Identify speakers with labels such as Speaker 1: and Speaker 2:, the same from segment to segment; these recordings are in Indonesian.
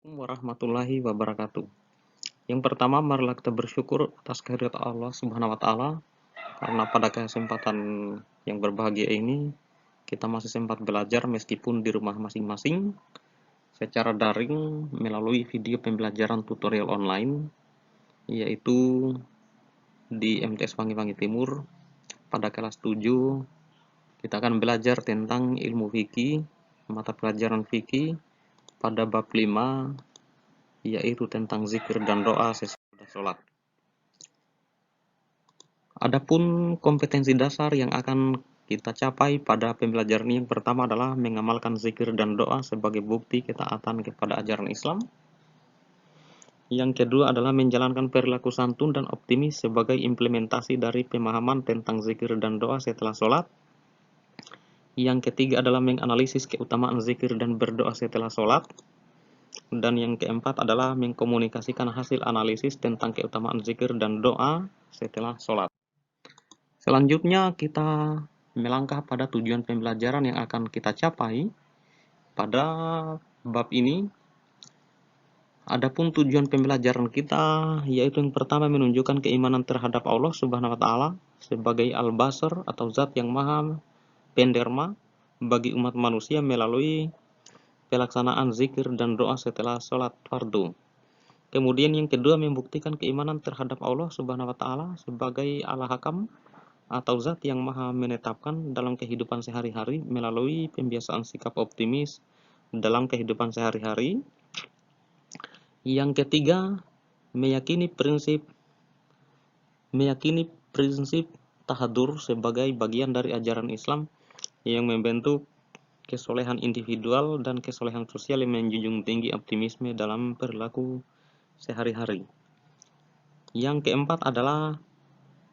Speaker 1: Assalamualaikum warahmatullahi wabarakatuh. Yang pertama, marilah kita bersyukur atas kehadirat Allah Subhanahu wa Ta'ala, karena pada kesempatan yang berbahagia ini kita masih sempat belajar meskipun di rumah masing-masing secara daring melalui video pembelajaran tutorial online, yaitu di MTS Wangi-Wangi Timur. Pada kelas 7 kita akan belajar tentang ilmu fikih, mata pelajaran fikih pada bab 5, yaitu tentang zikir dan doa sesudah sholat. Adapun kompetensi dasar yang akan kita capai pada pembelajaran yang pertama adalah mengamalkan zikir dan doa sebagai bukti ketaatan kepada ajaran Islam. Yang kedua adalah menjalankan perilaku santun dan optimis sebagai implementasi dari pemahaman tentang zikir dan doa setelah sholat. Yang ketiga adalah menganalisis keutamaan zikir dan berdoa setelah sholat. Dan yang keempat adalah mengkomunikasikan hasil analisis tentang keutamaan zikir dan doa setelah sholat. Selanjutnya kita melangkah pada tujuan pembelajaran yang akan kita capai pada bab ini. Adapun tujuan pembelajaran kita yaitu yang pertama menunjukkan keimanan terhadap Allah Subhanahu wa Ta'ala sebagai Al-Basar atau Zat yang Maha Penderma bagi umat manusia melalui pelaksanaan zikir dan doa setelah sholat fardu. Kemudian yang kedua membuktikan keimanan terhadap Allah Subhanahu wa Ta'ala sebagai Al-Hakam atau Zat yang Maha menetapkan dalam kehidupan sehari-hari melalui pembiasaan sikap optimis dalam kehidupan sehari-hari. Yang ketiga, meyakini prinsip tahadur sebagai bagian dari ajaran Islam yang membentuk kesolehan individual dan kesolehan sosial yang menjunjung tinggi optimisme dalam perilaku sehari-hari. Yang keempat adalah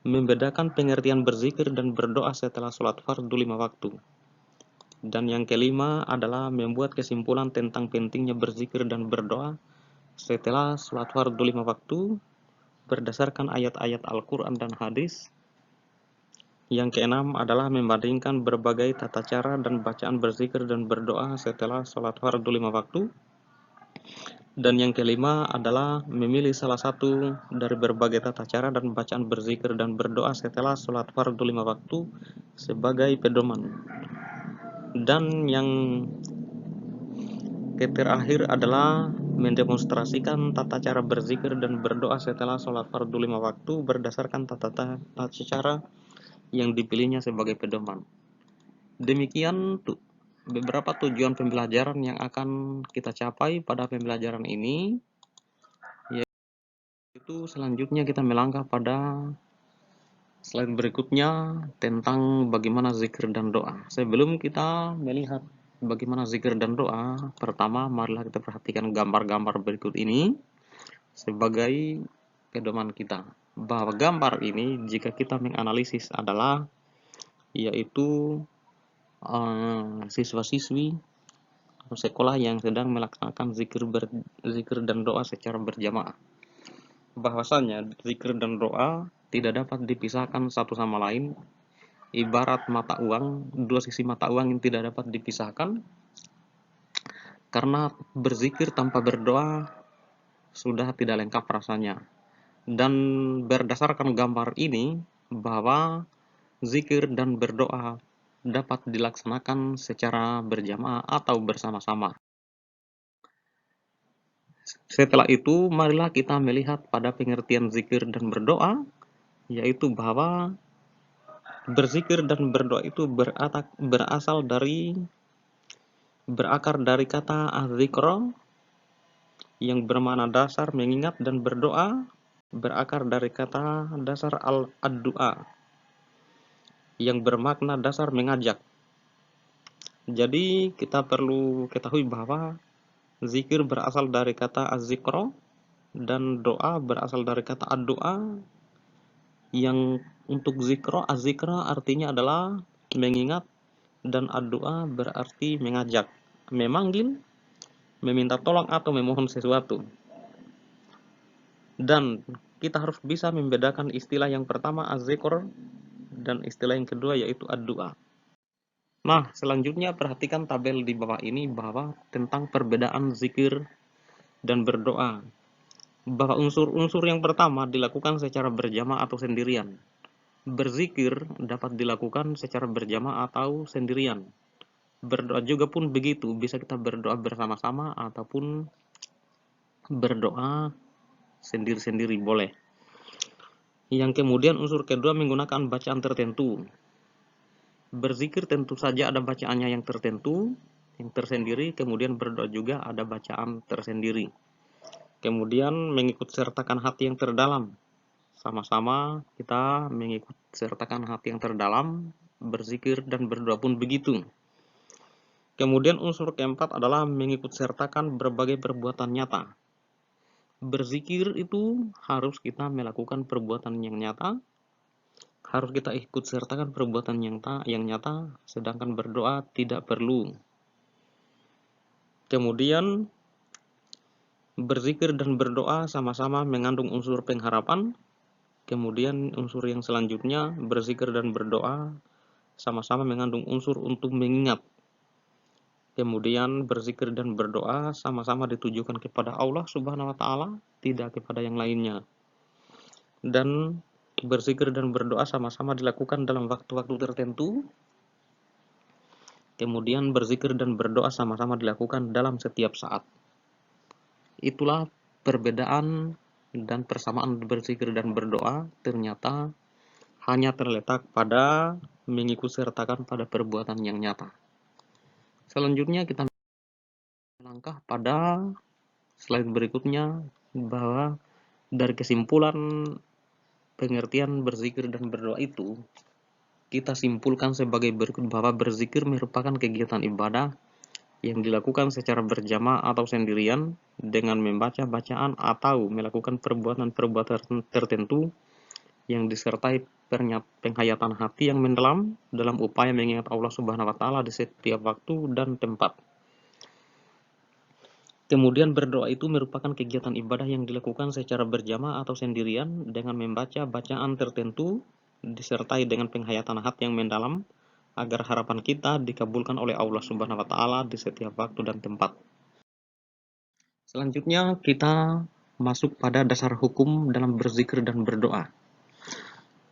Speaker 1: membedakan pengertian berzikir dan berdoa setelah sholat fardu 5 waktu. Dan yang kelima adalah membuat kesimpulan tentang pentingnya berzikir dan berdoa setelah sholat fardu 5 waktu berdasarkan ayat-ayat Al-Quran dan hadis. Yang keenam adalah membandingkan berbagai tata cara dan bacaan berzikir dan berdoa setelah sholat fardu 5 waktu. Dan yang kelima adalah memilih salah satu dari berbagai tata cara dan bacaan berzikir dan berdoa setelah sholat fardu 5 waktu sebagai pedoman. Dan yang terakhir adalah mendemonstrasikan tata cara berzikir dan berdoa setelah sholat fardu 5 waktu berdasarkan tata cara yang dipilihnya sebagai pedoman. Demikian beberapa tujuan pembelajaran yang akan kita capai pada pembelajaran ini. Yaitu selanjutnya kita melangkah pada slide berikutnya tentang bagaimana zikir dan doa. Sebelum kita melihat bagaimana zikir dan doa, pertama marilah kita perhatikan gambar-gambar berikut ini sebagai pedoman kita. Bahwa gambar ini jika kita menganalisis adalah yaitu siswa-siswi atau sekolah yang sedang melaksanakan zikir dan doa secara berjamaah. Bahwasanya zikir dan doa tidak dapat dipisahkan satu sama lain, ibarat mata uang, dua sisi mata uang yang tidak dapat dipisahkan, karena berzikir tanpa berdoa sudah tidak lengkap rasanya. Dan berdasarkan gambar ini bahwa zikir dan berdoa dapat dilaksanakan secara berjamaah atau bersama-sama. Setelah itu, marilah kita melihat pada pengertian zikir dan berdoa, yaitu bahwa berzikir dan berdoa itu berakar dari kata az-zikra yang bermakna dasar mengingat, dan berdoa berakar dari kata dasar ad-du'a yang bermakna dasar mengajak. Jadi kita perlu ketahui bahwa zikir berasal dari kata az-zikra dan doa berasal dari kata ad-du'a, yang untuk az-zikra artinya adalah mengingat, dan ad-du'a berarti mengajak, memanggil, meminta tolong atau memohon sesuatu. Dan kita harus bisa membedakan istilah yang pertama az-zikr dan istilah yang kedua yaitu ad-du'a. Nah, selanjutnya perhatikan tabel di bawah ini bahwa tentang perbedaan zikir dan berdoa. Bahwa unsur-unsur yang pertama dilakukan secara berjamaah atau sendirian. Berzikir dapat dilakukan secara berjamaah atau sendirian. Berdoa juga pun begitu, bisa kita berdoa bersama-sama ataupun berdoa sendiri-sendiri boleh. Yang kemudian unsur kedua menggunakan bacaan tertentu. Berzikir tentu saja ada bacaannya yang tertentu, yang tersendiri, kemudian berdoa juga ada bacaan tersendiri. Kemudian mengikut sertakan hati yang terdalam. Sama-sama kita mengikut sertakan hati yang terdalam, berzikir dan berdoa pun begitu. Kemudian unsur keempat adalah mengikut sertakan berbagai perbuatan nyata. Berzikir itu harus kita melakukan perbuatan yang nyata, harus kita ikut sertakan perbuatan yang nyata, sedangkan berdoa tidak perlu. Kemudian berzikir dan berdoa sama-sama mengandung unsur pengharapan. Kemudian unsur yang selanjutnya, berzikir dan berdoa sama-sama mengandung unsur untuk mengingat. Kemudian berzikir dan berdoa sama-sama ditujukan kepada Allah Subhanahu wa taala, tidak kepada yang lainnya. Dan berzikir dan berdoa sama-sama dilakukan dalam waktu-waktu tertentu. Kemudian berzikir dan berdoa sama-sama dilakukan dalam setiap saat. Itulah perbedaan dan persamaan berzikir dan berdoa ternyata hanya terletak pada mengikut sertakan pada perbuatan yang nyata. Selanjutnya kita melangkah pada slide berikutnya, bahwa dari kesimpulan pengertian berzikir dan berdoa itu, kita simpulkan sebagai berikut bahwa berzikir merupakan kegiatan ibadah yang dilakukan secara berjamaah atau sendirian dengan membaca bacaan atau melakukan perbuatan-perbuatan tertentu yang disertai penghayatan hati yang mendalam dalam upaya mengingat Allah Subhanahu wa taala di setiap waktu dan tempat. Kemudian berdoa itu merupakan kegiatan ibadah yang dilakukan secara berjamaah atau sendirian dengan membaca bacaan tertentu disertai dengan penghayatan hati yang mendalam agar harapan kita dikabulkan oleh Allah Subhanahu wa taala di setiap waktu dan tempat. Selanjutnya kita masuk pada dasar hukum dalam berzikir dan berdoa.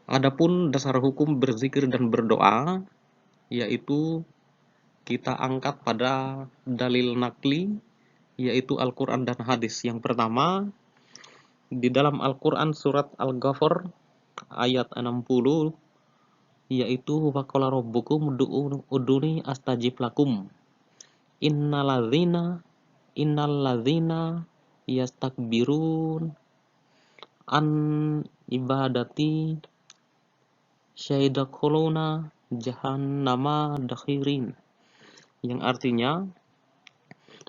Speaker 1: Adapun dasar hukum berzikir dan berdoa yaitu kita angkat pada dalil nakli, yaitu Al-Quran dan hadis. Yang pertama, di dalam Al-Quran surat Al-Ghafir ayat 60, yaitu waqala rabbukum ud'uni astajib lakum innalladzina yastakbirun an ibadati syaidakhuluna jahannama dakhirin, yang artinya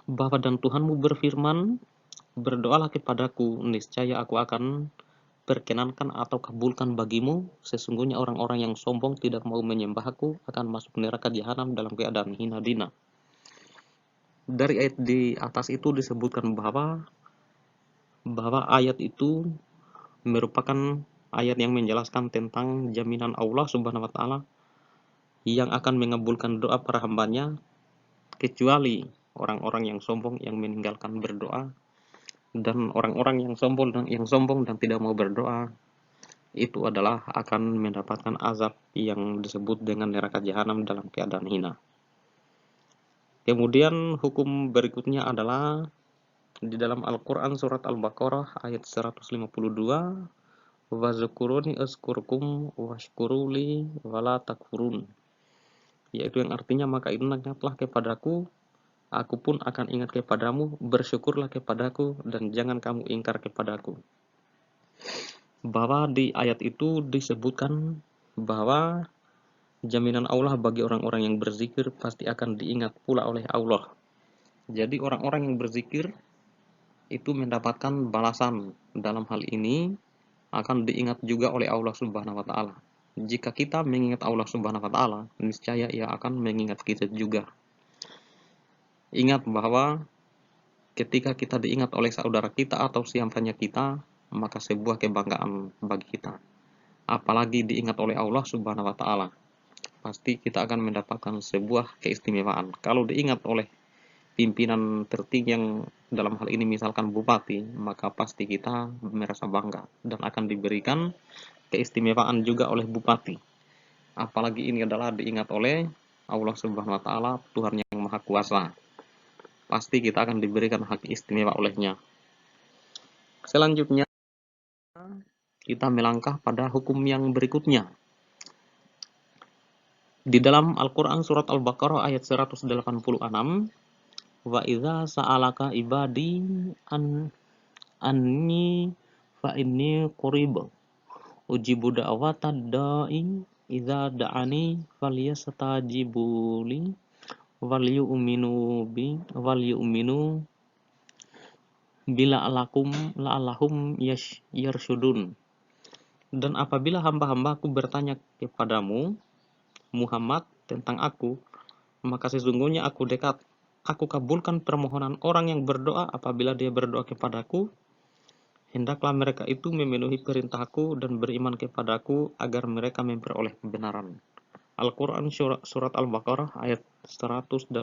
Speaker 1: bahwa dan Tuhanmu berfirman, berdoalah kepadaku, niscaya aku akan perkenankan atau kabulkan bagimu, sesungguhnya orang-orang yang sombong tidak mau menyembahku akan masuk neraka jahanam dalam keadaan hina dina. Dari ayat di atas itu disebutkan bahwa ayat itu merupakan ayat yang menjelaskan tentang jaminan Allah Subhanahu wa taala yang akan mengabulkan doa para hambanya, kecuali orang-orang yang sombong yang meninggalkan berdoa. Dan orang-orang yang sombong dan tidak mau berdoa itu adalah akan mendapatkan azab yang disebut dengan neraka jahanam dalam keadaan hina. Kemudian hukum berikutnya adalah di dalam Al-Quran surat Al-Baqarah ayat 152, wazkuruni azkurkum washkuruli wala takfurun, yaitu yang artinya maka ingatlah kepadaku, aku pun akan ingat kepadamu, bersyukurlah kepadaku dan jangan kamu ingkar kepadaku. Bahwa di ayat itu disebutkan bahwa jaminan Allah bagi orang-orang yang berzikir pasti akan diingat pula oleh Allah. Jadi orang-orang yang berzikir itu mendapatkan balasan dalam hal ini akan diingat juga oleh Allah Subhanahu wa taala. Jika kita mengingat Allah Subhanahu wa taala, niscaya Ia akan mengingat kita juga. Ingat bahwa ketika kita diingat oleh saudara kita atau siapanya kita, maka sebuah kebanggaan bagi kita. Apalagi diingat oleh Allah Subhanahu wa taala, pasti kita akan mendapatkan sebuah keistimewaan. Kalau diingat oleh pimpinan tertinggi yang dalam hal ini misalkan bupati, maka pasti kita merasa bangga dan akan diberikan keistimewaan juga oleh bupati. Apalagi ini adalah diingat oleh Allah Subhanahu wa taala, Tuhan yang Maha Kuasa. Pasti kita akan diberikan hak istimewa olehnya. Selanjutnya kita melangkah pada hukum yang berikutnya. Di dalam Al-Qur'an surat Al-Baqarah ayat 186, wa idza sa'alaka ibadi anni fa inni qarib ujibu da'watad da'i idza da'ani falyastajibu li wal yu'minu bila la'allahum yarshudun. Dan apabila hamba-hambaku bertanya kepadamu Muhammad tentang aku, maka sesungguhnya aku dekat. Aku kabulkan permohonan orang yang berdoa apabila dia berdoa kepadaku. Hendaklah mereka itu memenuhi perintahku dan beriman kepadaku agar mereka memperoleh kebenaran. Al-Quran surat Al-Baqarah ayat 186,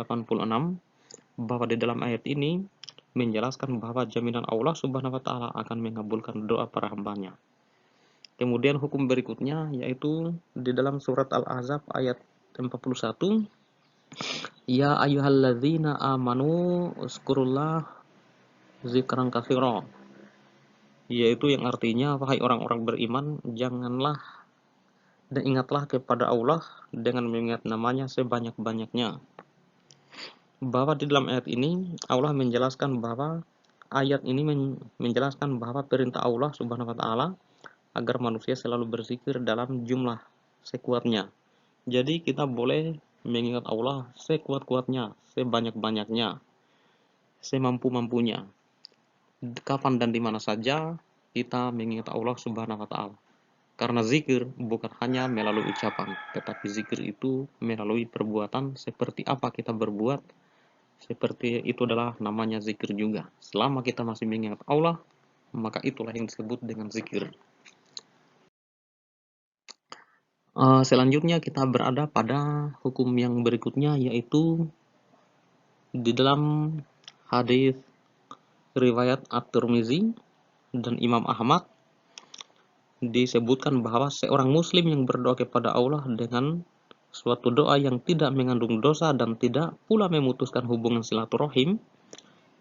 Speaker 1: bahwa di dalam ayat ini menjelaskan bahwa jaminan Allah Subhanahu wa taala akan mengabulkan doa para hambanya. Kemudian hukum berikutnya yaitu di dalam surat Al-Ahzab ayat 41, ya ayyuhalladzina amanu uzkurullah zikran katsira, yaitu yang artinya wahai orang-orang beriman, janganlah dan ingatlah kepada Allah dengan mengingat namanya sebanyak-banyaknya. Bahwa di dalam ayat ini Allah menjelaskan bahwa ayat ini menjelaskan bahwa perintah Allah Subhanahu wa taala agar manusia selalu berzikir dalam jumlah sekuatnya. Jadi kita boleh mengingat Allah sekuat-kuatnya, sebanyak-banyaknya, semampu-mampunya. Kapan dan di mana saja kita mengingat Allah Subhanahu wa taala. Karena zikir bukan hanya melalui ucapan, tetapi zikir itu melalui perbuatan. Seperti apa kita berbuat, seperti itu adalah namanya zikir juga. Selama kita masih mengingat Allah, maka itulah yang disebut dengan zikir. Selanjutnya kita berada pada hukum yang berikutnya, yaitu di dalam hadis riwayat At-Tirmizi dan Imam Ahmad disebutkan bahwa seorang muslim yang berdoa kepada Allah dengan suatu doa yang tidak mengandung dosa dan tidak pula memutuskan hubungan silaturahim,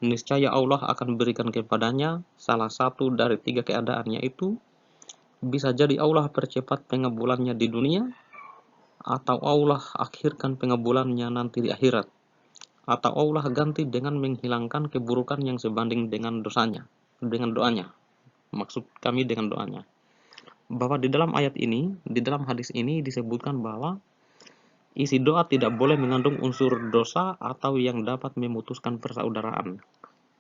Speaker 1: niscaya Allah akan berikan kepadanya salah satu dari 3 keadaan, yaitu bisa jadi Allah percepat pengabulannya di dunia, atau Allah akhirkan pengabulannya nanti di akhirat, atau Allah ganti dengan menghilangkan keburukan yang sebanding dengan dosanya, dengan doanya. Maksud kami dengan doanya, bahwa di dalam ayat ini, di dalam hadis ini disebutkan bahwa isi doa tidak boleh mengandung unsur dosa atau yang dapat memutuskan persaudaraan.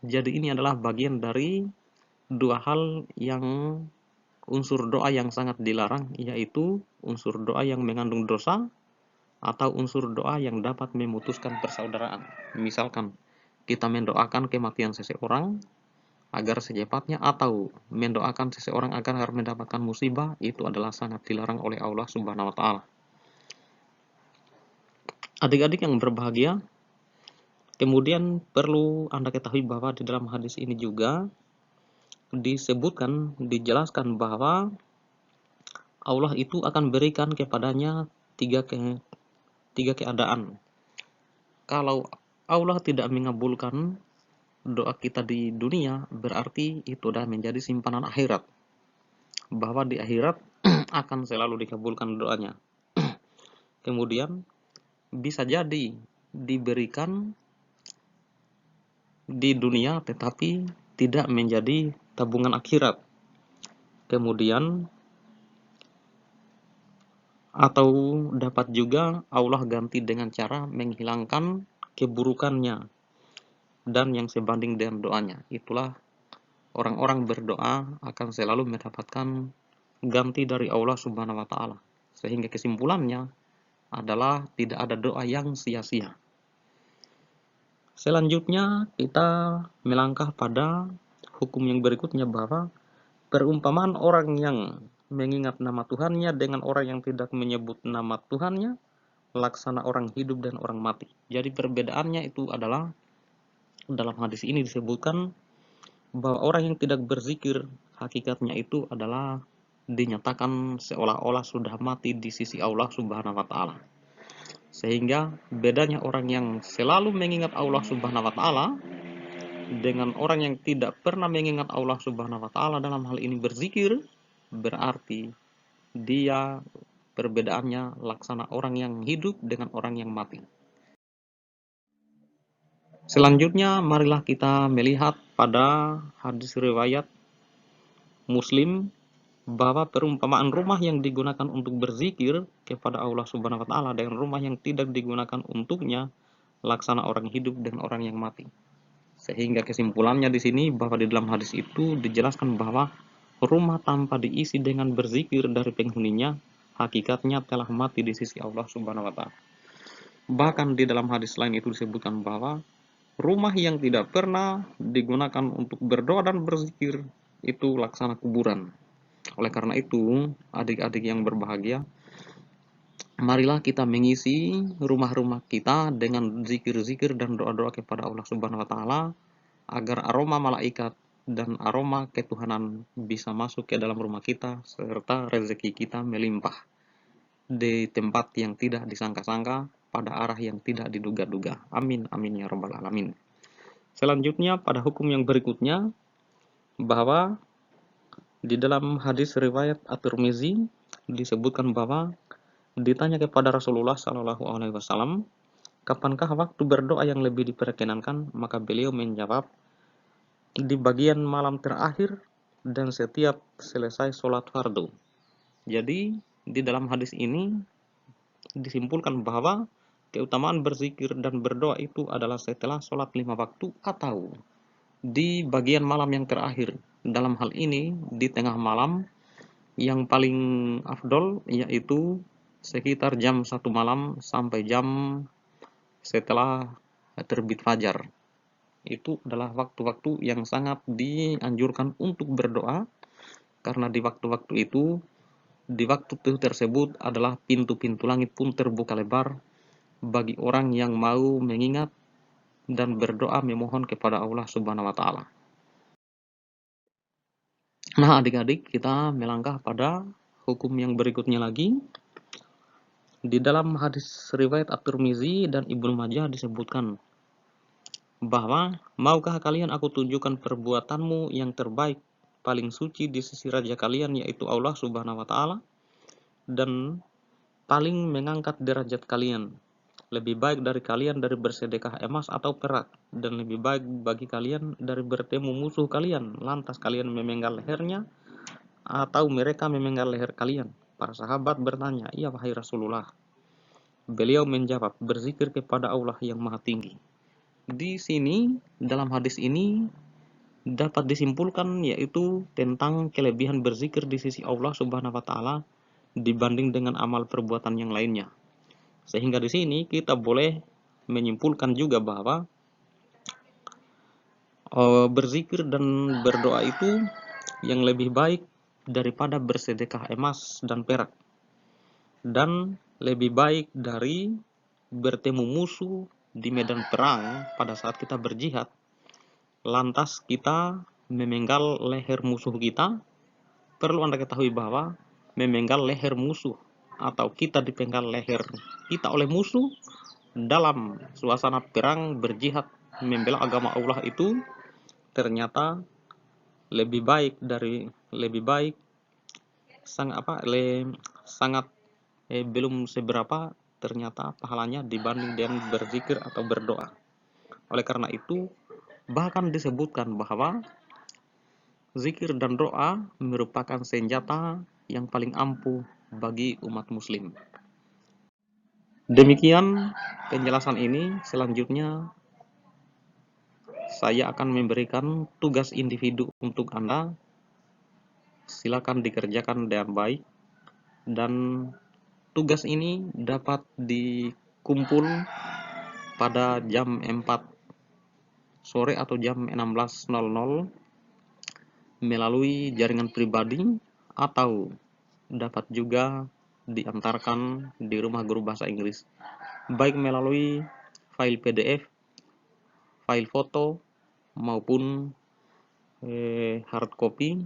Speaker 1: Jadi ini adalah bagian dari 2 hal yang unsur doa yang sangat dilarang, yaitu unsur doa yang mengandung dosa atau unsur doa yang dapat memutuskan persaudaraan. Misalkan kita mendoakan kematian seseorang agar secepatnya, atau mendoakan seseorang agar mendapatkan musibah, itu adalah sangat dilarang oleh Allah Subhanahu wa taala. Adik-adik yang berbahagia, kemudian perlu Anda ketahui bahwa di dalam hadis ini juga disebutkan, dijelaskan bahwa Allah itu akan berikan kepadanya 3 keadaan. Kalau Allah tidak mengabulkan doa kita di dunia, berarti itu sudah menjadi simpanan akhirat, bahwa di akhirat akan selalu dikabulkan doanya. Kemudian bisa jadi diberikan di dunia tetapi tidak menjadi tabungan akhirat. Kemudian atau dapat juga Allah ganti dengan cara menghilangkan keburukannya dan yang sebanding dengan doanya. Itulah orang-orang berdoa akan selalu mendapatkan ganti dari Allah Subhanahu wa taala. Sehingga kesimpulannya adalah tidak ada doa yang sia-sia. Selanjutnya kita melangkah pada hukum yang berikutnya, bahwa perumpamaan orang yang mengingat nama Tuhannya dengan orang yang tidak menyebut nama Tuhannya laksana orang hidup dan orang mati. Jadi perbedaannya itu adalah dalam hadis ini disebutkan bahwa orang yang tidak berzikir hakikatnya itu adalah dinyatakan seolah-olah sudah mati di sisi Allah Subhanahu wa taala. Sehingga bedanya orang yang selalu mengingat Allah Subhanahu wa taala dengan orang yang tidak pernah mengingat Allah Subhanahu wa taala dalam hal ini berzikir, berarti dia perbedaannya laksana orang yang hidup dengan orang yang mati. Selanjutnya marilah kita melihat pada hadis riwayat Muslim bahwa perumpamaan rumah yang digunakan untuk berzikir kepada Allah Subhanahu wa taala dengan rumah yang tidak digunakan untuknya laksana orang hidup dan orang yang mati. Sehingga kesimpulannya di sini bahwa di dalam hadis itu dijelaskan bahwa rumah tanpa diisi dengan berzikir dari penghuninya hakikatnya telah mati di sisi Allah Subhanahu wa taala. Bahkan di dalam hadis lain itu disebutkan bahwa rumah yang tidak pernah digunakan untuk berdoa dan berzikir itu laksana kuburan. Oleh karena itu, adik-adik yang berbahagia, marilah kita mengisi rumah-rumah kita dengan zikir-zikir dan doa-doa kepada Allah Subhanahu wa taala agar aroma malaikat dan aroma ketuhanan bisa masuk ke dalam rumah kita serta rezeki kita melimpah di tempat yang tidak disangka-sangka pada arah yang tidak diduga-duga. Amin amin ya rabbal alamin. Selanjutnya pada hukum yang berikutnya bahwa di dalam hadis riwayat At-Tirmizi disebutkan bahwa ditanya kepada Rasulullah Shallallahu Alaihi Wasallam, kapankah waktu berdoa yang lebih diperkenankan? Maka beliau menjawab, di bagian malam terakhir dan setiap selesai sholat fardu. Jadi di dalam hadis ini disimpulkan bahwa keutamaan berzikir dan berdoa itu adalah setelah sholat 5 waktu atau di bagian malam yang terakhir. Dalam hal ini di tengah malam yang paling afdol yaitu sekitar jam 1 malam sampai jam setelah terbit fajar. Itu adalah waktu-waktu yang sangat dianjurkan untuk berdoa karena di waktu-waktu itu, di waktu tersebut adalah pintu-pintu langit pun terbuka lebar bagi orang yang mau mengingat dan berdoa memohon kepada Allah Subhanahu wa taala. Nah, adik-adik, kita melangkah pada hukum yang berikutnya lagi. Di dalam hadis riwayat At-Tirmizi dan Ibnu Majah disebutkan bahwa maukah kalian aku tunjukkan perbuatanmu yang terbaik, paling suci di sisi raja kalian yaitu Allah Subhanahu wa taala dan paling mengangkat derajat kalian. Lebih baik dari kalian dari bersedekah emas atau perak dan lebih baik bagi kalian dari bertemu musuh kalian lantas kalian memenggal lehernya atau mereka memenggal leher kalian. Para sahabat bertanya, "Iya wahai Rasulullah." Beliau menjawab, berzikir kepada Allah yang Maha Tinggi. Di sini, dalam hadis ini, dapat disimpulkan yaitu tentang kelebihan berzikir di sisi Allah Subhanahu wa taala dibanding dengan amal perbuatan yang lainnya. Sehingga di sini kita boleh menyimpulkan juga bahwa berzikir dan berdoa itu yang lebih baik daripada bersedekah emas dan perak. Dan lebih baik dari bertemu musuh di medan perang pada saat kita berjihad. Lantas kita memenggal leher musuh kita. Perlu Anda ketahui bahwa memenggal leher musuh atau kita dipenggal leher kita oleh musuh dalam suasana perang berjihad membela agama Allah itu ternyata lebih baik sangat belum seberapa ternyata pahalanya dibanding dengan berzikir atau berdoa. Oleh karena itu bahkan disebutkan bahwa zikir dan doa merupakan senjata yang paling ampuh bagi umat muslim. Demikian penjelasan ini. Selanjutnya saya akan memberikan tugas individu untuk Anda. Silakan dikerjakan dengan baik dan tugas ini dapat dikumpul pada jam 4 sore atau jam 16.00 melalui jaringan pribadi atau dapat juga diantarkan di rumah guru bahasa Inggris, baik melalui file PDF, file foto maupun hard copy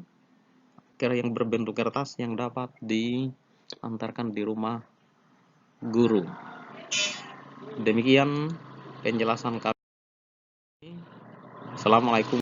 Speaker 1: yang berbentuk kertas yang dapat diantarkan di rumah guru. Demikian penjelasan kami. Assalamualaikum.